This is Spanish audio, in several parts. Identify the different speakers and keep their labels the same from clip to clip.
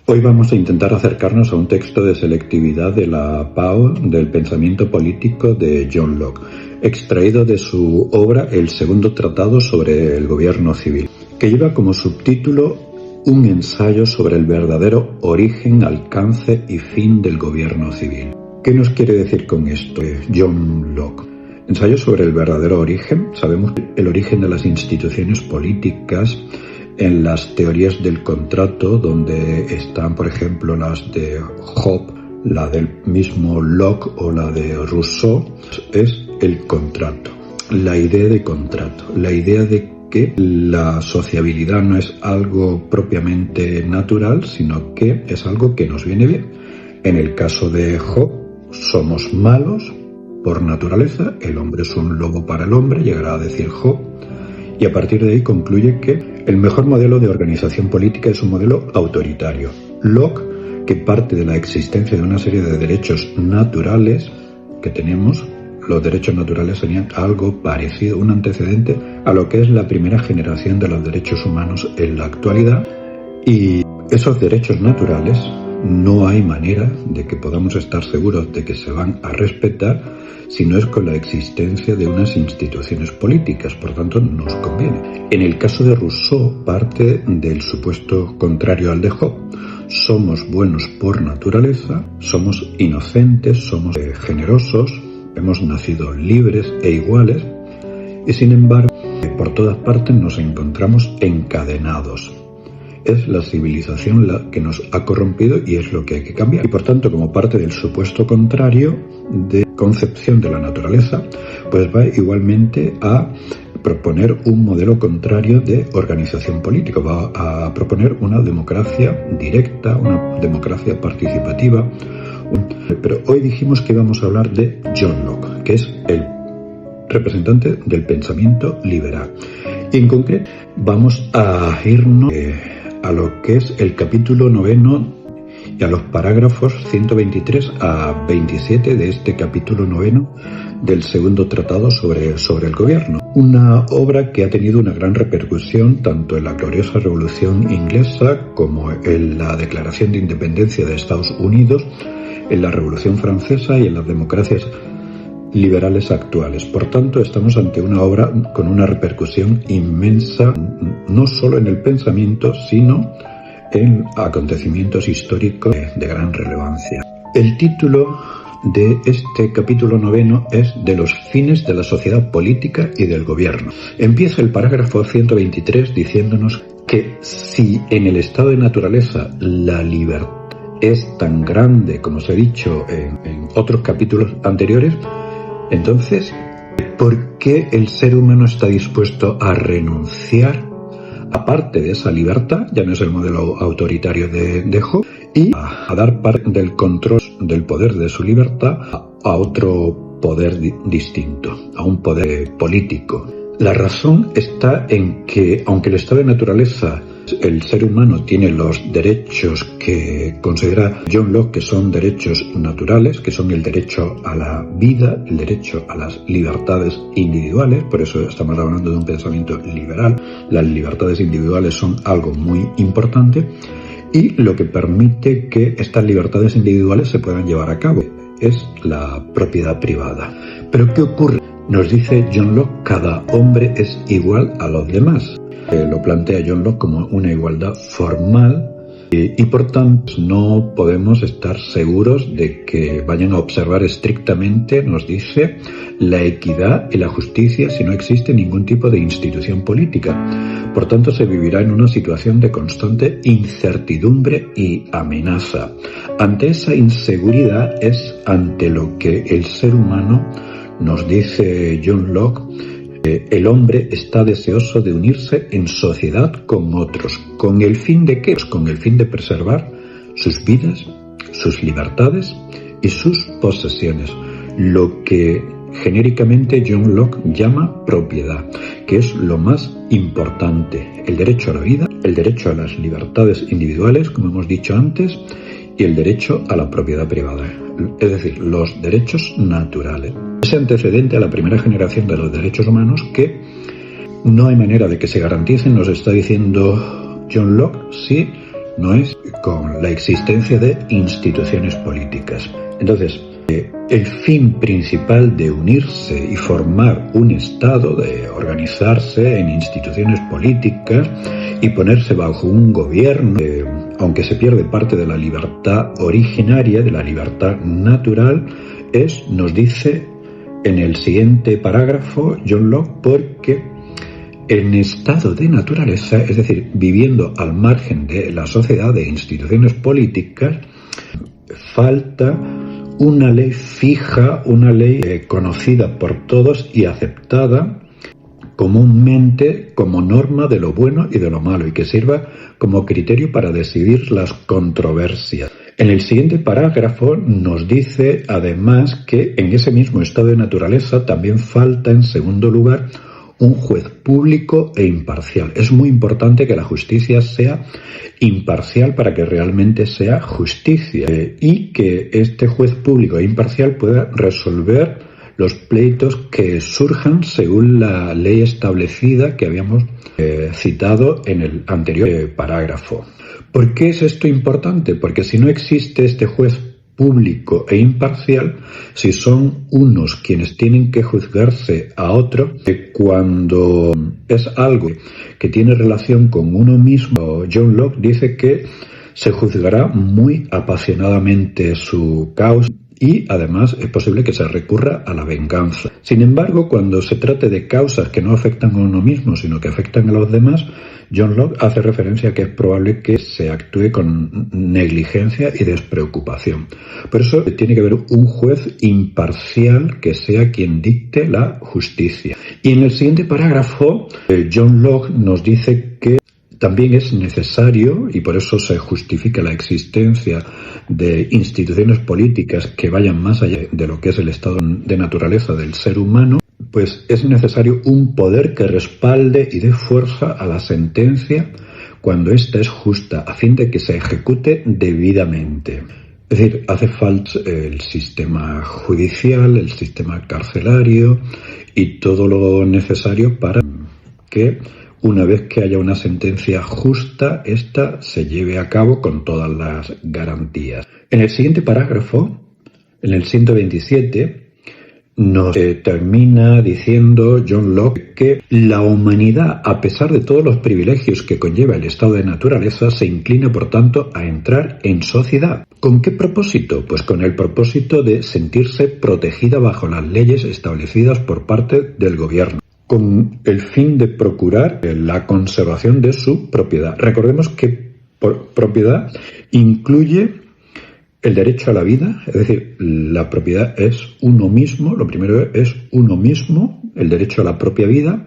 Speaker 1: Hoy vamos a intentar acercarnos a un texto de selectividad de la PAO del pensamiento político de John Locke, extraído de su obra El segundo tratado sobre el gobierno civil, que lleva como subtítulo Un ensayo sobre el verdadero origen, alcance y fin del gobierno civil. ¿Qué nos quiere decir con esto John Locke? Ensayo sobre el verdadero origen. Sabemos que el origen de las instituciones políticas en las teorías del contrato, donde están, por ejemplo, las de Hobbes, la del mismo Locke o la de Rousseau, es el contrato, la idea de contrato, la idea de que la sociabilidad no es algo propiamente natural, sino que es algo que nos viene bien. En el caso de Hobbes, somos malos por naturaleza, el hombre es un lobo para el hombre, llegará a decir Hobbes, y a partir de ahí concluye que el mejor modelo de organización política es un modelo autoritario. Locke, que parte de la existencia de una serie de derechos naturales que tenemos, los derechos naturales serían algo parecido, un antecedente a lo que es la primera generación de los derechos humanos en la actualidad, y esos derechos naturales no hay manera de que podamos estar seguros de que se van a respetar si no es con la existencia de unas instituciones políticas, por tanto nos conviene. En el caso de Rousseau parte del supuesto contrario al de Hobbes. Somos buenos por naturaleza, somos inocentes, somos generosos, hemos nacido libres e iguales, y sin embargo por todas partes nos encontramos encadenados. Es la civilización la que nos ha corrompido y es lo que hay que cambiar. Y por tanto, como parte del supuesto contrario de concepción de la naturaleza, pues va igualmente a proponer un modelo contrario de organización política. Va a proponer una democracia directa, una democracia participativa. Pero hoy dijimos que íbamos a hablar de John Locke, que es el representante del pensamiento liberal. Y en concreto vamos a irnos a lo que es el capítulo 9 y a los parágrafos 123 a 27 de este capítulo 9 del segundo tratado sobre el gobierno. Una obra que ha tenido una gran repercusión tanto en la gloriosa Revolución Inglesa como en la Declaración de Independencia de Estados Unidos, en la Revolución Francesa y en las democracias liberales actuales. Por tanto, estamos ante una obra con una repercusión inmensa, no solo en el pensamiento, sino en acontecimientos históricos de gran relevancia. El título de este capítulo 9 es De los fines de la sociedad política y del gobierno. Empieza el parágrafo 123 diciéndonos que si en el estado de naturaleza la libertad es tan grande como se ha dicho en otros capítulos anteriores, entonces, ¿por qué el ser humano está dispuesto a renunciar a parte de esa libertad, ya no es el modelo autoritario de Hobbes, y a dar parte del control del poder de su libertad a otro poder distinto, a un poder político? La razón está en que, aunque el estado de naturaleza, el ser humano tiene los derechos que considera John Locke que son derechos naturales, que son el derecho a la vida, el derecho a las libertades individuales, por eso estamos hablando de un pensamiento liberal. Las libertades individuales son algo muy importante y lo que permite que estas libertades individuales se puedan llevar a cabo es la propiedad privada. Pero ¿qué ocurre? Nos dice John Locke, cada hombre es igual a los demás. Lo plantea John Locke como una igualdad formal y por tanto no podemos estar seguros de que vayan a observar estrictamente, nos dice, la equidad y la justicia si no existe ningún tipo de institución política. Por tanto, se vivirá en una situación de constante incertidumbre y amenaza. Ante esa inseguridad es ante lo que el ser humano, nos dice John Locke, el hombre está deseoso de unirse en sociedad con otros. ¿Con el fin de qué? Pues con el fin de preservar sus vidas, sus libertades y sus posesiones. Lo que genéricamente John Locke llama propiedad, que es lo más importante. El derecho a la vida, el derecho a las libertades individuales, como hemos dicho antes, y el derecho a la propiedad privada, es decir, los derechos naturales. Ese antecedente a la primera generación de los derechos humanos que no hay manera de que se garanticen, nos está diciendo John Locke, si no es con la existencia de instituciones políticas. Entonces, el fin principal de unirse y formar un Estado, de organizarse en instituciones políticas y ponerse bajo un gobierno, aunque se pierde parte de la libertad originaria, de la libertad natural, nos dice en el siguiente parágrafo John Locke, porque en estado de naturaleza, es decir, viviendo al margen de la sociedad, de instituciones políticas, falta una ley fija, una ley conocida por todos y aceptada comúnmente como norma de lo bueno y de lo malo, y que sirva como criterio para decidir las controversias. En el siguiente parágrafo nos dice además que en ese mismo estado de naturaleza también falta, en segundo lugar, un juez público e imparcial. Es muy importante que la justicia sea imparcial para que realmente sea justicia, y que este juez público e imparcial pueda resolver los pleitos que surjan según la ley establecida que habíamos citado en el anterior parágrafo. ¿Por qué es esto importante? Porque si no existe este juez público e imparcial, si son unos quienes tienen que juzgarse a otro, cuando es algo que tiene relación con uno mismo, John Locke dice que se juzgará muy apasionadamente su causa, y además es posible que se recurra a la venganza. Sin embargo, cuando se trate de causas que no afectan a uno mismo, sino que afectan a los demás, John Locke hace referencia a que es probable que se actúe con negligencia y despreocupación. Por eso tiene que haber un juez imparcial que sea quien dicte la justicia. Y en el siguiente parágrafo, John Locke nos dice que también es necesario, y por eso se justifica la existencia de instituciones políticas que vayan más allá de lo que es el estado de naturaleza del ser humano, pues es necesario un poder que respalde y dé fuerza a la sentencia cuando ésta es justa, a fin de que se ejecute debidamente. Es decir, hace falta el sistema judicial, el sistema carcelario y todo lo necesario para que, una vez que haya una sentencia justa, esta se lleve a cabo con todas las garantías. En el siguiente parágrafo, en el 127, nos termina diciendo John Locke que la humanidad, a pesar de todos los privilegios que conlleva el estado de naturaleza, se inclina, por tanto, a entrar en sociedad. ¿Con qué propósito? Pues con el propósito de sentirse protegida bajo las leyes establecidas por parte del gobierno, con el fin de procurar la conservación de su propiedad. Recordemos que propiedad incluye el derecho a la vida, es decir, la propiedad es uno mismo, lo primero es uno mismo, el derecho a la propia vida,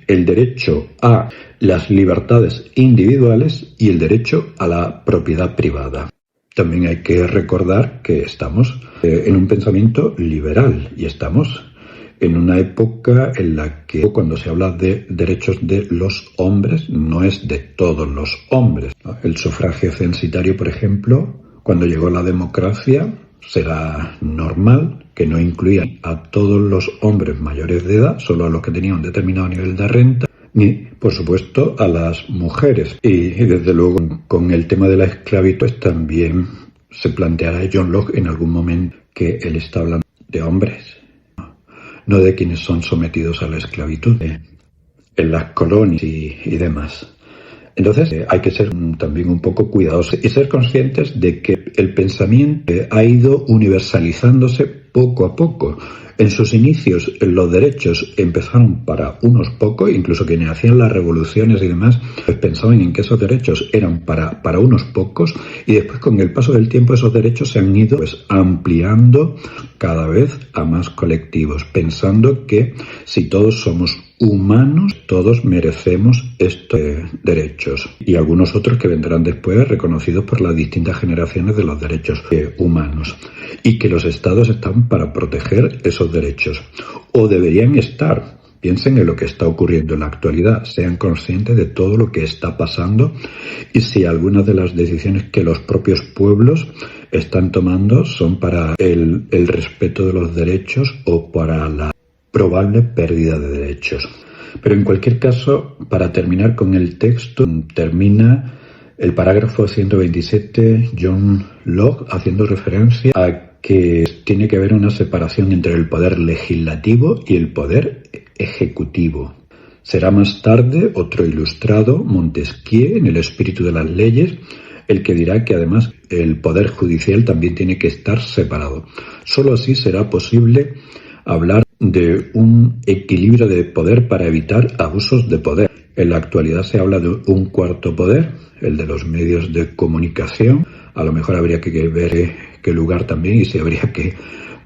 Speaker 1: el derecho a las libertades individuales y el derecho a la propiedad privada. También hay que recordar que estamos en un pensamiento liberal y estamos en una época en la que, cuando se habla de derechos de los hombres, no es de todos los hombres. El sufragio censitario, por ejemplo, cuando llegó la democracia, será normal que no incluía a todos los hombres mayores de edad, solo a los que tenían un determinado nivel de renta, ni, por supuesto, a las mujeres. Y desde luego, con el tema de la esclavitud, pues también se planteará John Locke en algún momento que él está hablando de hombres, no de quienes son sometidos a la esclavitud en las colonias y demás. Entonces hay que ser también un poco cuidadosos y ser conscientes de que el pensamiento ha ido universalizándose poco a poco. En sus inicios los derechos empezaron para unos pocos, incluso quienes hacían las revoluciones y demás pues pensaban en que esos derechos eran para unos pocos, y después, con el paso del tiempo, esos derechos se han ido ampliando cada vez a más colectivos, pensando que si todos somos humanos, todos merecemos estos derechos, y algunos otros que vendrán después reconocidos por las distintas generaciones de los derechos humanos, y que los estados están para proteger esos derechos, o deberían estar. Piensen en lo que está ocurriendo en la actualidad, sean conscientes de todo lo que está pasando, y si algunas de las decisiones que los propios pueblos están tomando son para el respeto de los derechos o para la probable pérdida de derechos. Pero en cualquier caso, para terminar con el texto, termina El parágrafo 127, John Locke, haciendo referencia a que tiene que haber una separación entre el poder legislativo y el poder ejecutivo. Será más tarde otro ilustrado, Montesquieu, en El espíritu de las leyes, el que dirá que además el poder judicial también tiene que estar separado. Solo así será posible hablar de un equilibrio de poder para evitar abusos de poder. En la actualidad se habla de un cuarto poder, el de los medios de comunicación. A lo mejor habría que ver qué lugar también, y se habría que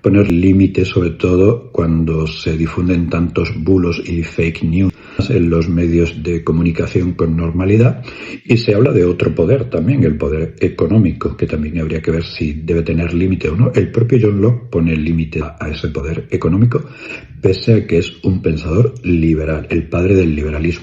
Speaker 1: poner límites, sobre todo cuando se difunden tantos bulos y fake news en los medios de comunicación con normalidad. Y se habla de otro poder también, el poder económico, que también habría que ver si debe tener límite o no. El propio John Locke pone límite a ese poder económico, pese a que es un pensador liberal, el padre del liberalismo.